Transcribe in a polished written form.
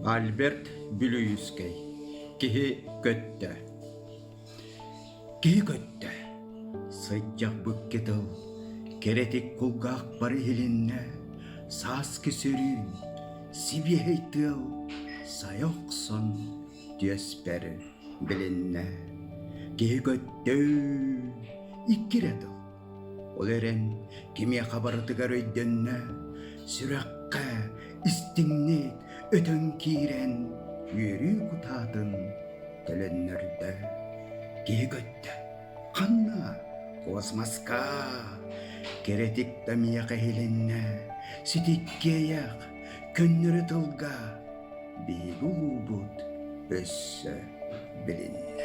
Альберт Бүлүйіскей. Кихи көтті. Кихи көтті. Сыйджақ бүккетіл. Керетик кулгақ бары хилинне. Сас кесерін. Сибиейтіл. Сайоқсын. Түйеспері білінне. Кихи көтті. Иккиретіл. Ол әрен кеме қабарытығар өйденне. Сүраққа істіңнек өтін кейрен үйрі құтадын тілінірді. Кей көтті, қанна, космосқа, керетік дамияқа хеленне, сетеккеяқ, көннірі тылға, бейгі ұлбұд өссі білінне.